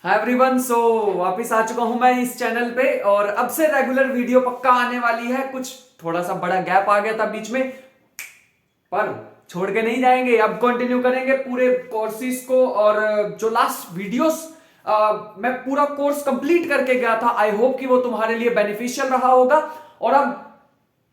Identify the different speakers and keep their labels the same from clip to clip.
Speaker 1: Hi everyone. सो वापस आ चुका हूं मैं इस चैनल पे और अब से रेगुलर वीडियो पक्का आने वाली है। कुछ थोड़ा सा बड़ा गैप आ गया था बीच में, पर छोड़ के नहीं जाएंगे। अब कंटिन्यू करेंगे पूरे कोर्सेज को। और जो लास्ट वीडियोस मैं पूरा कोर्स कंप्लीट करके गया था, आई होप कि वो तुम्हारे लिए बेनिफिशियल रहा होगा। और अब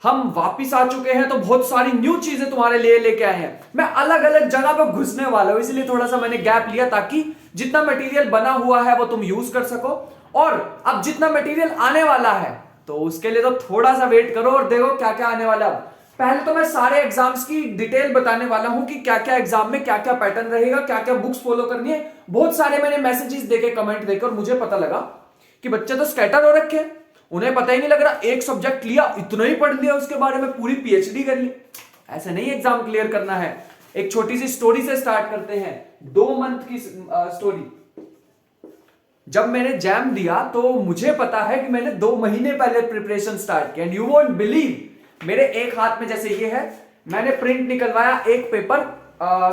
Speaker 1: हम वापिस आ चुके हैं तो बहुत सारी न्यू चीजें तुम्हारे लिए लेके आए हैं। मैं अलग अलग जगह पर घुसने वाला हूं, इसलिए थोड़ा सा मैंने गैप लिया ताकि जितना मटेरियल बना हुआ है वो तुम यूज कर सको। और अब जितना मटेरियल आने वाला है तो उसके लिए तो थोड़ा सा वेट करो और देखो क्या क्या आने वाला है। पहले तो मैं सारे एग्जाम्स की डिटेल बताने वाला हूं कि क्या क्या एग्जाम में क्या क्या पैटर्न रहेगा, क्या क्या बुक्स फॉलो करनी है। बहुत सारे मैंने मैसेजेस देखे, कमेंट देखे, और मुझे पता लगा कि बच्चे तो स्कैटर हो रखे हैं, उन्हें पता ही नहीं लग रहा। एक सब्जेक्ट लिया, इतना ही पढ़ लिया, उसके बारे में पूरी पीएचडी कर ली। ऐसे नहीं एग्जाम क्लियर करना है। एक छोटी सी स्टोरी से स्टार्ट करते हैं, 2 मंथ की स्टोरी। जब मैंने जैम दिया तो मुझे पता है कि मैंने 2 महीने पहले प्रिपरेशन स्टार्ट किया। एंड यू वोंट बिलीव, मेरे एक हाथ में जैसे ये है, मैंने प्रिंट निकलवाया एक पेपर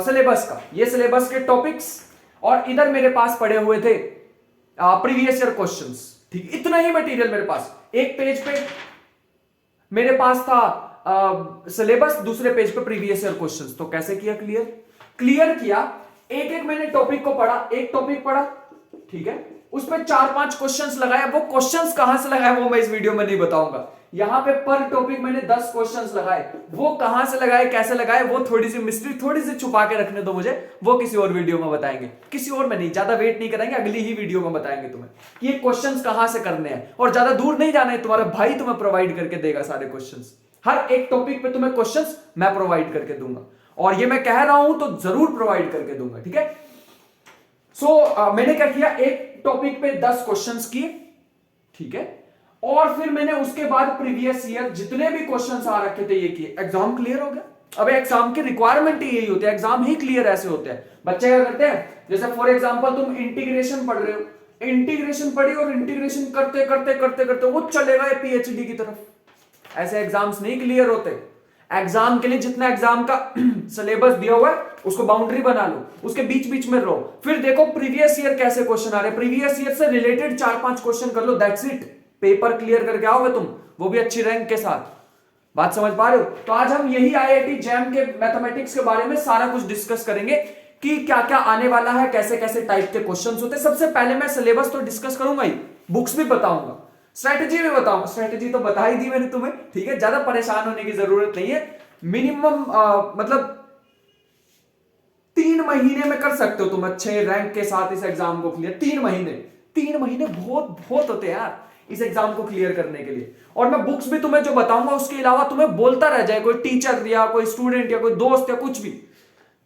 Speaker 1: सिलेबस का, ये सिलेबस के टॉपिक्स, और इधर मेरे पास पड़े हुए थे प्रीवियस ईयर क्वेश्चंस। ठीक, इतना ही मटेरियल मेरे पास। एक पेज पे मेरे पास था सिलेबस, दूसरे पेज पे प्रीवियस ईयर क्वेश्चंस। तो कैसे किया क्लियर किया। एक एक मैंने टॉपिक को पढ़ा, एक टॉपिक पढ़ा, ठीक है, उस पर 4-5 क्वेश्चंस लगाए। वो क्वेश्चंस कहां से लगाए वो मैं इस वीडियो में नहीं बताऊंगा। यहां पे पर टॉपिक मैंने 10 क्वेश्चंस लगाए। वो कहां से लगाए, कैसे लगाए, वो थोड़ी सी मिस्ट्री, थोड़ी सी छुपा के रखने दो मुझे, वो किसी और वीडियो में बताएंगे। किसी और में नहीं, ज्यादा वेट नहीं कराएंगे, अगली ही वीडियो में बताएंगे तुम्हें कि ये क्वेश्चंस कहां से करने हैं। और ज्यादा दूर नहीं जाना है, तुम्हारा भाई तुम्हें प्रोवाइड करके देगा सारे क्वेश्चंस। हर एक टॉपिक पे तुम्हें क्वेश्चंस मैं प्रोवाइड करके दूंगा, और ये मैं कह रहा हूं तो जरूर प्रोवाइड करके दूंगा, ठीक है। मैंने क्या किया, एक टॉपिक पे 10 क्वेश्चंस किए, ठीक है, और फिर मैंने उसके बाद प्रीवियस ईयर जितने भी क्वेश्चंस आ रखे थे ये किए। एग्जाम क्लियर हो गया। अब एग्जाम की रिक्वायरमेंट ही यही होती है, एग्जाम ही क्लियर ऐसे होते हैं। बच्चे क्या करते हैं, जैसे फॉर एग्जांपल तुम इंटीग्रेशन पढ़ रहे हो, इंटीग्रेशन पढ़ी और इंटीग्रेशन करते करते करते करते वो चले गए पीएचडी की तरफ। ऐसे एग्जाम्स नहीं क्लियर होते। एग्जाम के लिए जितना एग्जाम का सिलेबस दिया हुआ है उसको बाउंड्री बना लो, उसके बीच बीच में रहो, फिर देखो प्रीवियस ईयर कैसे क्वेश्चन आ रहे हैं, प्रीवियस ईयर से रिलेटेड 4-5 क्वेश्चन कर लो, दैट्स इट। पेपर क्लियर करके आओगे तुम, वो भी अच्छी रैंक के साथ। बात समझ पा रहे हो? तो आज हम यही आईआईटी जैम के मैथमेटिक्स के बारे में सारा कुछ डिस्कस करेंगे कि क्या क्या आने वाला है, कैसे कैसे टाइप के क्वेश्चंस होते हैं। सबसे पहले मैं सिलेबस तो डिस्कस करूंगा ही, बुक्स भी बताऊंगा, स्ट्रेटेजी भी बताऊंगा। स्ट्रेटेजी तो बता ही दी मैंने तुम्हें, ठीक है, ज्यादा परेशान होने की जरूरत नहीं है। मिनिमम मतलब 3 महीने में कर सकते हो तुम अच्छे रैंक के साथ इस एग्जाम को क्लियर। 3 महीने बहुत बहुत होते हैं यार इस एग्जाम को क्लियर करने के लिए। और मैं बुक्स भी तुम्हें जो बताऊंगा उसके अलावा तुम्हें बोलता रह जाए कोई टीचर या कोई स्टूडेंट या कोई दोस्त या कुछ भी,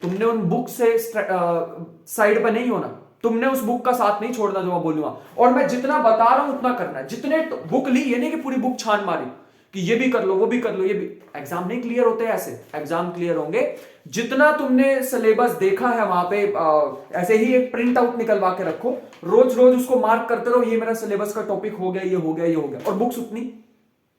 Speaker 1: तुमने उन बुक से साइड पर नहीं होना, तुमने उस बुक का साथ नहीं छोड़ना जो मैं बोलूंगा। और मैं जितना बता रहा हूं उतना करना है। जितने बुक ली, ये नहीं कि पूरी बुक छान मारी कि ये भी कर लो वो भी कर लो, ये भी एग्जाम नहीं क्लियर होते ऐसे। एग्जाम क्लियर होंगे जितना तुमने सिलेबस देखा है वहां पे, ऐसे ही एक प्रिंट आउट निकलवा के रखो, रोज रोज उसको मार्क करते रहो, ये मेरा सिलेबस का टॉपिक हो गया, ये हो गया, ये हो गया। और बुक्स उतनी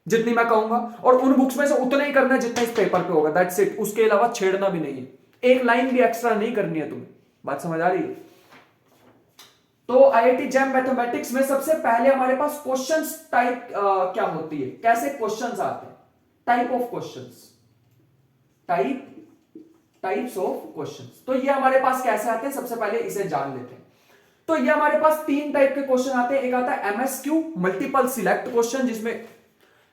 Speaker 1: जितनी मैं कहूंगा, और उन बुक्स में से उतना ही करना है जितना इस पेपर पे होगा, दैट्स इट। उसके अलावा छेड़ना भी नहीं है, एक लाइन भी एक्स्ट्रा नहीं करनी है तुम्हें। बात समझ आ रही है? तो आईआईटी जैम मैथमेटिक्स में सबसे पहले हमारे पास क्वेश्चंस टाइप क्या होती है, कैसे क्वेश्चंस आते हैं, type of questions, types of questions. तो ये हमारे पास कैसे आते हैं, सबसे पहले इसे जान लेते हैं। तो ये हमारे पास 3 टाइप के क्वेश्चन आते हैं। एक आता है एमएसक्यू, मल्टीपल सिलेक्ट क्वेश्चन, जिसमें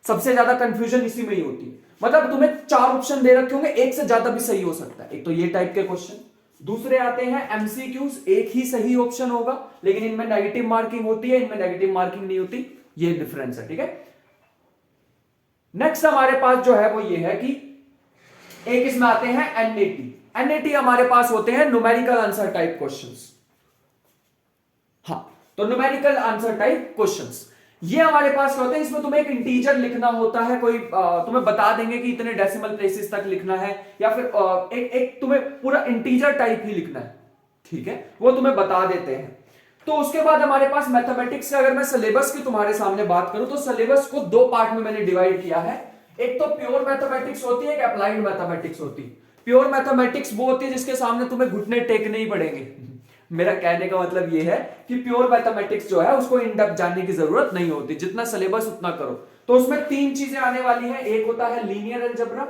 Speaker 1: सबसे ज्यादा कंफ्यूजन इसी में ही होती है। मतलब तुम्हें 4 ऑप्शन दे रखे होंगे, एक से ज्यादा भी सही हो सकता है। एक तो ये टाइप के क्वेश्चन। दूसरे आते हैं एमसीक्यूज, एक ही सही ऑप्शन होगा लेकिन इनमें नेगेटिव मार्किंग होती है, इनमें नेगेटिव मार्किंग नहीं होती, ये डिफरेंस है, ठीक है। नेक्स्ट हमारे पास जो है वो ये है कि एक इसमें आते हैं एनएटी हमारे पास होते हैं न्यूमेरिकल आंसर टाइप क्वेश्चंस। हाँ, तो न्यूमेरिकल आंसर टाइप क्वेश्चंस ये हमारे पास क्या होते हैं, इसमें तुम्हें एक इंटीजर लिखना होता है, कोई तुम्हें बता देंगे कि इतने डेसिमल प्लेसेस तक लिखना है, या फिर एक तुम्हें पूरा इंटीजर टाइप ही लिखना है, ठीक है, वो तुम्हें बता देते हैं। तो उसके बाद हमारे पास मैथमेटिक्स का, अगर मैं सिलेबस की तुम्हारे सामने बात करूं तो सिलेबस को 2 पार्ट में मैंने डिवाइड किया है। एक तो प्योर मैथमेटिक्स होती है, एक अप्लाइड मैथमेटिक्स होती है। प्योर मैथमेटिक्स वो होती है जिसके सामने तुम्हें घुटने टेकने ही पड़ेंगे, मेरा कहने का मतलब ये है कि प्योर मैथमेटिक्स जो है उसको इन डेप्थ जानने की जरूरत नहीं होती, जितना सिलेबस उतना करो। तो उसमें तीन चीजें आने वाली है। एक होता है लीनियर अलजेब्रा,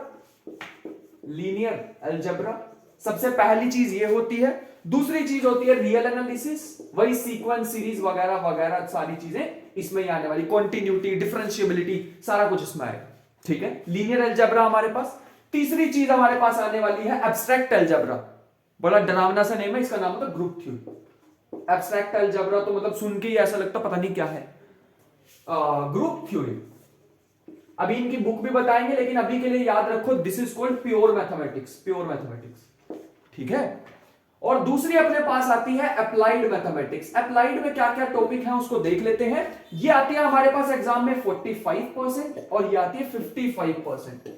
Speaker 1: लीनियर अलजेब्रा सबसे पहली चीज ये होती है। दूसरी चीज होती है रियल एनालिसिस, वही सीक्वेंस सीरीज वगैरह वगैरह सारी चीजें इसमें ही आने वाली, कॉन्टिन्यूटी, डिफरेंशिएबिलिटी, सारा कुछ इसमें आएगा। ठीक है, लीनियर अलजेब्रा हमारे पास। तीसरी चीज हमारे पास आने वाली है एब्स्ट्रैक्ट अलजेब्रा। बड़ा डरावना सा नेम है, इसका नाम होता है ग्रुप थ्योरी। एब्स्ट्रैक्ट अलजेब्रा तो मतलब सुन के ही ऐसा लगता पता नहीं क्या है। ग्रुप थ्योरी अभी इनकी बुक भी बताएंगे, लेकिन अभी के लिए याद रखो this is called pure mathematics, pure mathematics. ठीक है, और दूसरी अपने पास आती है अप्लाइड मैथमेटिक्स। अप्लाइड में क्या क्या टॉपिक है उसको देख लेते हैं। ये आती है हमारे पास एग्जाम में 45% और ये आती है 55%।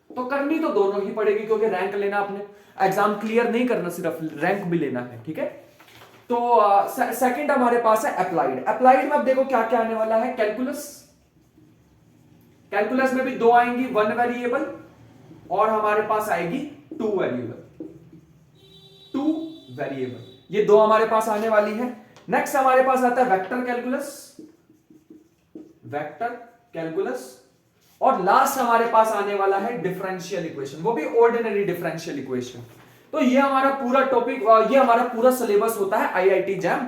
Speaker 1: तो करनी तो दोनों ही पड़ेगी, क्योंकि रैंक लेना, अपने एग्जाम क्लियर नहीं करना, सिर्फ रैंक भी लेना है। ठीक है, तो सेकंड हमारे पास है अप्लाइड। अप्लाइड में अब देखो क्या क्या आने वाला है। कैलकुलस, कैलकुलस में भी दो आएंगी, वन वेरिएबल और हमारे पास आएगी टू वेरिएबल, टू वेरिएबल, ये दो हमारे पास आने वाली है। नेक्स्ट हमारे पास आता है वेक्टर कैलकुलस, वेक्टर कैलकुलस, और लास्ट हमारे पास आने वाला है डिफरेंशियल इक्वेशन, वो भी ऑर्डिनरी डिफरेंशियल इक्वेशन। तो ये हमारा पूरा टॉपिक, ये हमारा पूरा सिलेबस होता है आईआईटी जैम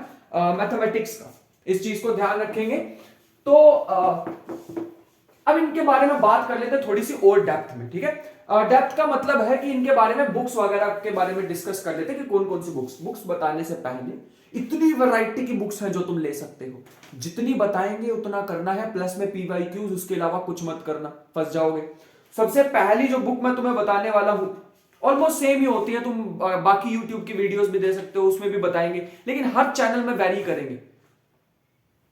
Speaker 1: मैथमेटिक्स का। इस चीज को ध्यान रखेंगे। तो अब इनके बारे में बात कर लेते हैं थोड़ी सी और डेप्थ में। ठीक है, डेप्थ का मतलब है कि इनके बारे में, बुक्स वगैरह के बारे में डिस्कस कर लेते हैं कि कौन कौन सी बुक्स बताने से पहले इतनी वैरायटी की बुक्स हैं जो तुम ले सकते हो। जितनी बताएंगे उतना करना है, प्लस में पीवाईक्यूज, उसके अलावा कुछ मत करना, फंस जाओगे। सबसे पहली जो बुक मैं तुम्हें बताने वाला हूं ऑलमोस्ट सेम ही होती है, तुम बाकी यूट्यूब की वीडियोस भी दे सकते हो, उसमें भी बताएंगे, लेकिन हर चैनल में वैरी करेंगे।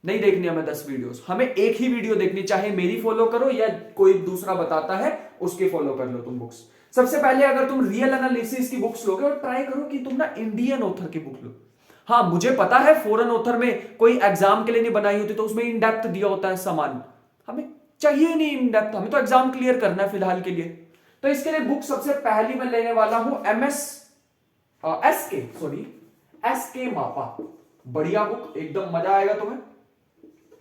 Speaker 1: नहीं देखनी हमें 10 वीडियोस, हमें एक ही वीडियो देखनी, चाहे मेरी फॉलो करो या कोई दूसरा बताता है उसके फॉलो कर लो तुम बुक्स। सबसे पहले अगर तुम रियल एनालिसिस की बुक्स लोगे, और ट्राई करो कि तुम ना इंडियन ऑथर की बुक लो। हाँ, मुझे पता है फॉरेन ऑथर में कोई एग्जाम के लिए नहीं बनाई होती, तो उसमें इन डेप्थ दिया होता है सामान, हमें चाहिए नहीं इन डेप्थ, हमें तो एग्जाम क्लियर करना है फिलहाल के लिए। तो इसके लिए बुक सबसे पहली मैं लेने वाला हूं एसके मापा, बढ़िया बुक, एकदम मजा आएगा तुम्हें।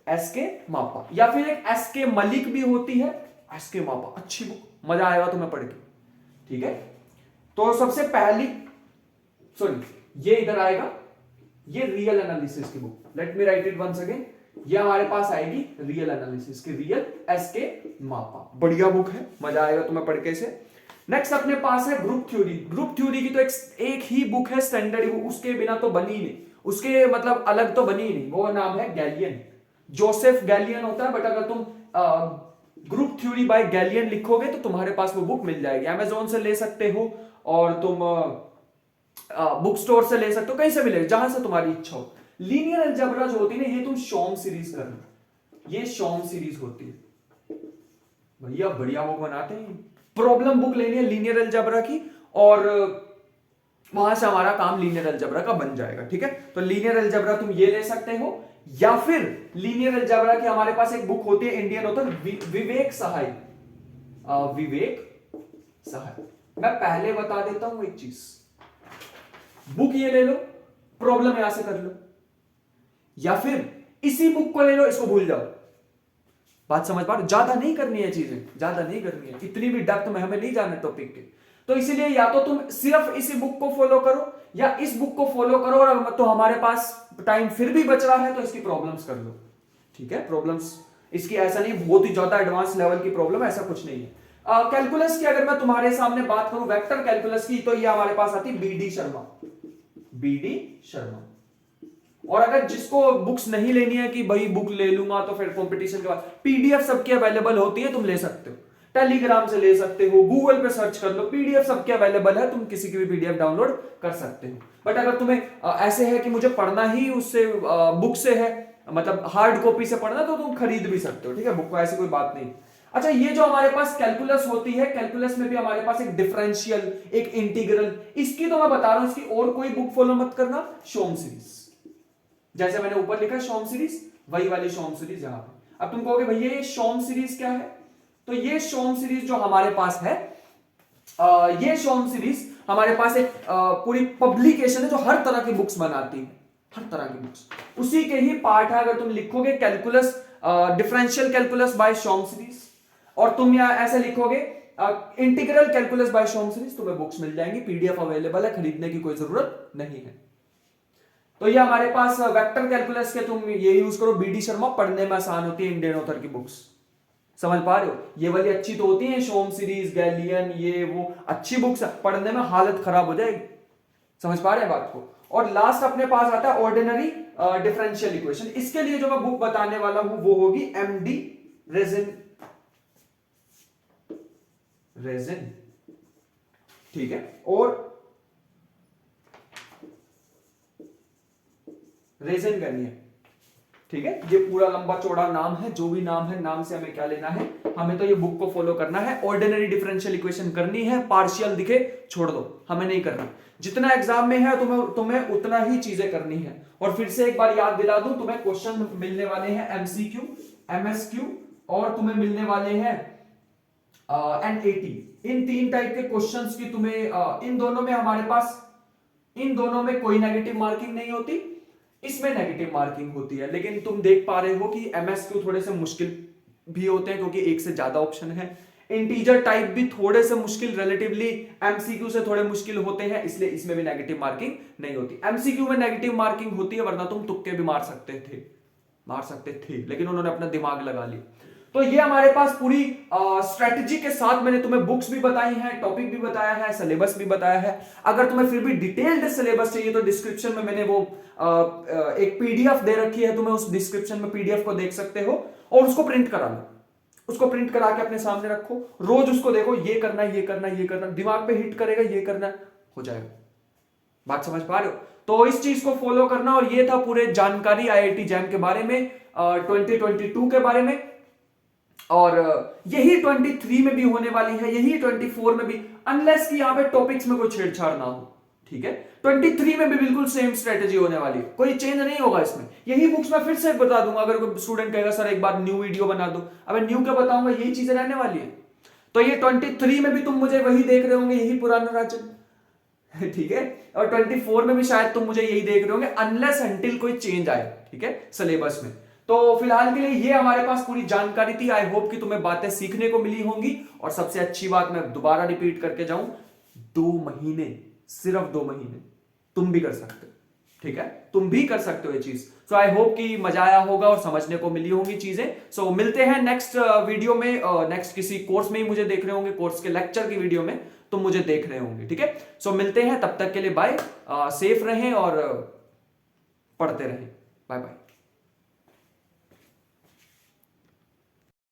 Speaker 1: एसके मापा, या फिर एक एसके मलिक भी होती है, एसके मापा, अच्छी बुक, मजा आएगा तुम्हें पढ़ के। ठीक है, तो सबसे पहली, ये इधर आएगा, ये रियल एनालिसिस की book, let me write it once again. ये हमारे पास आएगी रियल एनालिसिस की, रियल एसके मापा, बढ़िया बुक है, मजा आएगा तुम्हें पढ़ के इसे। नेक्स्ट अपने पास है ग्रुप थ्योरी। ग्रुप थ्योरी की तो एक ही बुक है स्टैंडर्ड बुक, उसके बिना तो बनी नहीं, उसके मतलब अलग तो बनी नहीं, वो नाम है गैलियन, जोसेफ गैलियन होता है। बट अगर तुम ग्रुप थ्योरी बाय गैलियन लिखोगे तो तुम्हारे पास वो बुक मिल जाएगी, अमेजोन से ले सकते हो, और तुम बुक स्टोर से ले सकते हो, कहीं से भी ले, जहां से तुम्हारी इच्छा हो। लीनियर अलजेब्रा जो होती है ना, ये तुम शॉम सीरीज करना, ये शॉम सीरीज होती है, भैया बढ़िया बुक बनाते हैं। प्रॉब्लम बुक लेनी है लीनियर अलजेब्रा की, और वहां से हमारा काम लीनियर अलजेब्रा का बन जाएगा। ठीक है, तो लीनियर अलजेब्रा तुम ये ले सकते हो, या फिर लीनियर अलजेब्रा की हमारे पास एक बुक होती है इंडियन ऑथर विवेक सहाय, विवेक सहाय। मैं पहले बता देता हूं एक चीज, बुक ये ले लो, प्रॉब्लम यहां से कर लो, या फिर इसी बुक को ले लो, इसको भूल जाओ। बात समझ पा रहे हो? ज्यादा नहीं करनी है चीजें, ज्यादा नहीं करनी है, इतनी भी डेप्थ में हमें नहीं जाना टॉपिक के। तो इसीलिए या तो तुम सिर्फ इसी बुक को फॉलो करो, या इस बुक को फॉलो करो, और तो हमारे पास टाइम फिर भी बच रहा है तो इसकी प्रॉब्लम्स कर लो। ठीक है, प्रॉब्लम्स इसकी ऐसा नहीं बहुत ही ज्यादा एडवांस लेवल की प्रॉब्लम, ऐसा कुछ नहीं है। कैलकुलस की अगर मैं तुम्हारे सामने बात करूं, वेक्टर कैलकुलस की, तो ये हमारे पास आती है बीडी शर्मा। और अगर जिसको बुक्स नहीं लेनी है कि भाई बुक ले लूंगा तो फिर कंपटीशन के बाद, पीडीएफ सबकी अवेलेबल होती है, तुम ले सकते हो, टेलीग्राम से ले सकते हो, गूगल पे सर्च कर लो, पीडीएफ सबके अवेलेबल है, तुम किसी की भी पीडीएफ डाउनलोड कर सकते हो। बट अगर तुम्हें ऐसे है कि मुझे पढ़ना ही उससे बुक से है, मतलब हार्ड कॉपी से पढ़ना, तो तुम खरीद भी सकते हो। ठीक है, बुक को ऐसी कोई बात नहीं। अच्छा, ये जो हमारे पास कैलकुलस होती है, कैलकुलस में भी हमारे पास एक डिफरेंशियल, एक इंटीग्रल, इसकी तो मैं बता रहा हूं, इसकी और कोई बुक फॉलो मत करना, शॉम सीरीज, जैसे मैंने ऊपर लिखा शॉम सीरीज, वही वाली शॉम सीरीज यहां पे। अब तुम कहोगे भैया ये शॉम सीरीज क्या है, तो ये शॉम सीरीज जो हमारे पास है, ये शॉम सीरीज हमारे पास एक पूरी पब्लिकेशन है जो हर तरह की बुक्स बनाती है, हर तरह की बुक्स। उसी के ही पार्ट है, अगर तुम लिखोगे calculus, differential calculus bye शॉम series, और तुम यहाँ ऐसे लिखोगे इंटीग्रल कैलकुलस बाय शॉम सीरीज, तुम्हें बुक्स मिल जाएंगी, पीडीएफ अवेलेबल है, खरीदने की कोई जरूरत नहीं है। तो ये हमारे पास वेक्टर कैलकुलस के तुम ये यूज करो, बीडी शर्मा, पढ़ने में आसान होती है, इंडियन ऑथर की बुक्स, समझ पा रहे हो। ये वाली अच्छी तो होती है, शोम सीरीज, गैलियन, ये वो अच्छी बुक्स, पढ़ने में हालत खराब हो जाएगी, समझ पा रहे हैं बात को। और लास्ट अपने पास आता है ऑर्डिनरी डिफरेंशियल इक्वेशन। इसके लिए जो मैं बुक बताने वाला हूं वो होगी एमडी रेजिन, ठीक है, और रेजिन करनी है, ठीक है। ये पूरा लंबा चौड़ा नाम है, जो भी नाम है, नाम से हमें क्या लेना है, हमें तो ये बुक को फॉलो करना है। ऑर्डिनरी डिफरेंशियल इक्वेशन करनी है, पार्शियल दिखे छोड़ दो, हमें नहीं करना। जितना एग्जाम में है तुम्हें उतना ही चीजें करनी है। और फिर से एक बार याद दिला दूं, तुम्हें क्वेश्चन मिलने वाले हैं एमसीक्यू, एमएसक्यू, और तुम्हें मिलने वाले हैं एनएटी। इन 3 टाइप के क्वेश्चंस की तुम्हें इन दोनों में हमारे पास, इन दोनों में कोई नेगेटिव मार्किंग नहीं होती, इसमें नेगेटिव मार्किंग होती है। लेकिन तुम देख पा रहे हो कि एमएसक्यू थोड़े से मुश्किल भी होते हैं, क्योंकि एक से ज्यादा ऑप्शन है। इंटीजर टाइप भी थोड़े से मुश्किल, रिलेटिवली एमसीक्यू से थोड़े मुश्किल होते हैं, इसलिए इसमें भी नेगेटिव मार्किंग नहीं होती। एमसीक्यू में नेगेटिव मार्किंग होती है, वरना तुम तुक्के भी मार सकते थे, लेकिन उन्होंने अपना दिमाग लगा लिया। तो ये हमारे पास पूरी स्ट्रेटजी के साथ मैंने तुम्हें बुक्स भी बताई हैं, टॉपिक भी बताया है, सिलेबस भी बताया है। अगर तुम्हें फिर भी डिटेल्ड सिलेबस चाहिए तो डिस्क्रिप्शन में मैंने वो एक पीडीएफ दे रखी है, तुम्हें उस डिस्क्रिप्शन में पीडीएफ को देख सकते हो, और उसको प्रिंट करा लो, उसको प्रिंट करा के अपने सामने रखो, रोज उसको देखो, ये करना ये करना ये करना, दिमाग पे हिट करेगा, ये करना, हो जाएगा। बात समझ पा रहे हो। तो इस चीज को फॉलो करना। और ये था पूरे जानकारी आईआईटी जैम के बारे में, 2022 के बारे में, और यही 23 में भी होने वाली है, यही 24 में भी, अनलेस कि यहां पे टॉपिक्स में कोई छेड़छाड़ ना हो, ठीक है। 23 में भी बिल्कुल सेम स्ट्रेटेजी होने वाली है, कोई चेंज नहीं होगा इसमें। यही बुक्स मैं फिर से बता दूंगा। अगर कोई स्टूडेंट कहेगा सर एक बार न्यू वीडियो बना दो, अब न्यू क्या बताऊंगा, यही चीजें रहने वाली है। तो ये 23 में भी तुम मुझे वही देख रहे होंगे, यही पुराना राजन, ठीक है। और 24 में भी शायद तुम मुझे यही देख रहे होंगे, अनलेस अंटिल कोई चेंज आए, ठीक है, सिलेबस में। तो फिलहाल के लिए ये हमारे पास पूरी जानकारी थी। आई होप कि तुम्हें बातें सीखने को मिली होंगी। और सबसे अच्छी बात मैं दोबारा रिपीट करके जाऊं, 2 महीने, सिर्फ 2 महीने तुम भी कर सकते हो, ठीक है, तुम भी कर सकते हो ये चीज। सो आई होप कि मजा आया होगा और समझने को मिली होंगी चीजें। सो मिलते हैं नेक्स्ट वीडियो में, नेक्स्ट किसी कोर्स में ही मुझे देख रहे होंगे, कोर्स के लेक्चर की वीडियो में तुम मुझे देख रहे होंगे, ठीक है। सो मिलते हैं, तब तक के लिए बाय, सेफ रहें और पढ़ते रहें, बाय बाय।